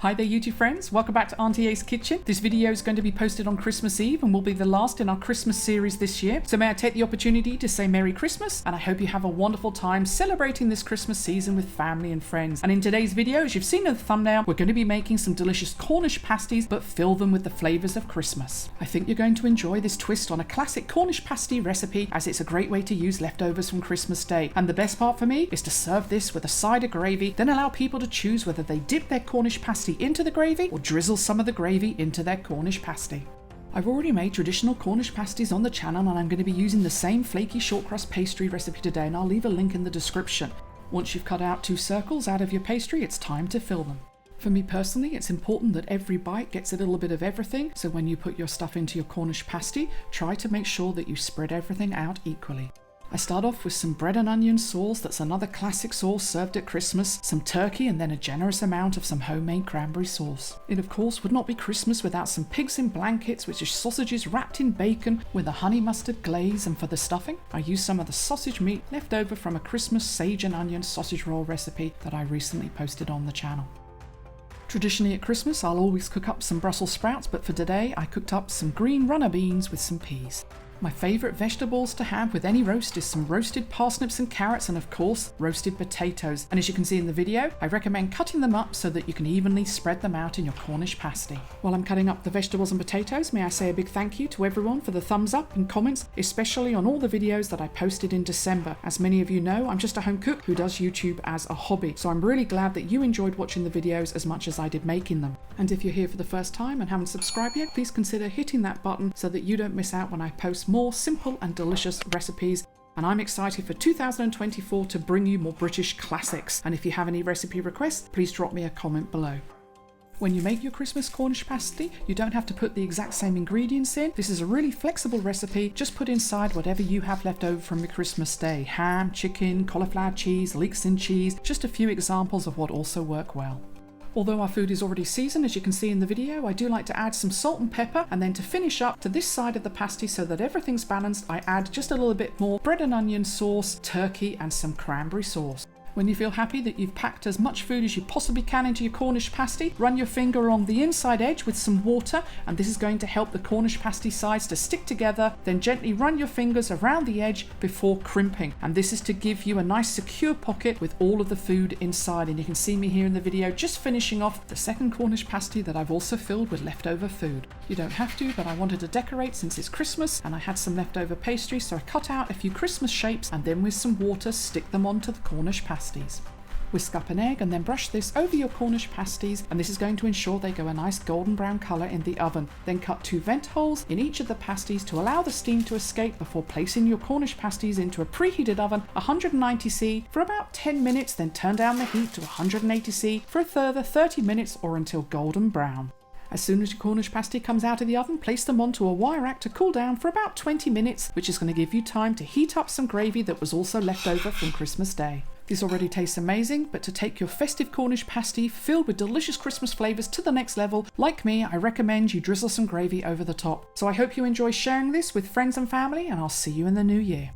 Hi there YouTube friends, welcome back to Auntie A's Kitchen. This video is going to be posted on Christmas Eve and will be the last in our Christmas series this year. So may I take the opportunity to say Merry Christmas, and I hope you have a wonderful time celebrating this Christmas season with family and friends. And in today's video, as you've seen in the thumbnail, we're going to be making some delicious Cornish pasties, but fill them with the flavours of Christmas. I think you're going to enjoy this twist on a classic Cornish pasty recipe, as it's a great way to use leftovers from Christmas Day. And the best part for me is to serve this with a side of gravy, then allow people to choose whether they dip their Cornish pasty into the gravy or drizzle some of the gravy into their Cornish pasty. I've already made traditional Cornish pasties on the channel, and I'm going to be using the same flaky shortcrust pastry recipe today, and I'll leave a link in the description. Once you've cut out 2 circles out of your pastry, it's time to fill them. For me personally, it's important that every bite gets a little bit of everything, so when you put your stuff into your Cornish pasty, try to make sure that you spread everything out equally. I start off with some bread and onion sauce, that's another classic sauce served at Christmas, some turkey, and then a generous amount of some homemade cranberry sauce. It of course would not be Christmas without some pigs in blankets, which is sausages wrapped in bacon with a honey mustard glaze, and for the stuffing, I used some of the sausage meat left over from a Christmas sage and onion sausage roll recipe that I recently posted on the channel. Traditionally at Christmas, I'll always cook up some Brussels sprouts, but for today I cooked up some green runner beans with some peas. My favourite vegetables to have with any roast is some roasted parsnips and carrots, and of course roasted potatoes, and as you can see in the video, I recommend cutting them up so that you can evenly spread them out in your Cornish pasty. While I'm cutting up the vegetables and potatoes, may I say a big thank you to everyone for the thumbs up and comments, especially on all the videos that I posted in December. As many of you know, I'm just a home cook who does YouTube as a hobby, so I'm really glad that you enjoyed watching the videos as much as I did making them. And if you're here for the first time and haven't subscribed yet, please consider hitting that button so that you don't miss out when I post more simple and delicious recipes. And I'm excited for 2024 to bring you more British classics. And if you have any recipe requests, please drop me a comment below. When you make your Christmas Cornish pasty, you don't have to put the exact same ingredients in. This is a really flexible recipe. Just put inside whatever you have left over from your Christmas Day. Ham, chicken, cauliflower cheese, leeks and cheese. Just a few examples of what also work well. Although our food is already seasoned, as you can see in the video, I do like to add some salt and pepper, and then to finish up to this side of the pasty so that everything's balanced, I add just a little bit more bread and onion sauce, turkey, and some cranberry sauce. When you feel happy that you've packed as much food as you possibly can into your Cornish pasty, run your finger along the inside edge with some water, and this is going to help the Cornish pasty sides to stick together. Then gently run your fingers around the edge before crimping, and this is to give you a nice secure pocket with all of the food inside. And you can see me here in the video just finishing off the second Cornish pasty that I've also filled with leftover food. You don't have to, but I wanted to decorate since it's Christmas and I had some leftover pastry, so I cut out a few Christmas shapes and then with some water stick them onto the Cornish pasty. Whisk up an egg and then brush this over your Cornish pasties, and this is going to ensure they go a nice golden brown colour in the oven. Then cut 2 vent holes in each of the pasties to allow the steam to escape before placing your Cornish pasties into a preheated oven 190°C for about 10 minutes, then turn down the heat to 180°C for a further 30 minutes or until golden brown. As soon as your Cornish pasty comes out of the oven, place them onto a wire rack to cool down for about 20 minutes, which is going to give you time to heat up some gravy that was also left over from Christmas Day. This already tastes amazing, but to take your festive Cornish pasty filled with delicious Christmas flavours to the next level, like me, I recommend you drizzle some gravy over the top. So I hope you enjoy sharing this with friends and family, and I'll see you in the new year.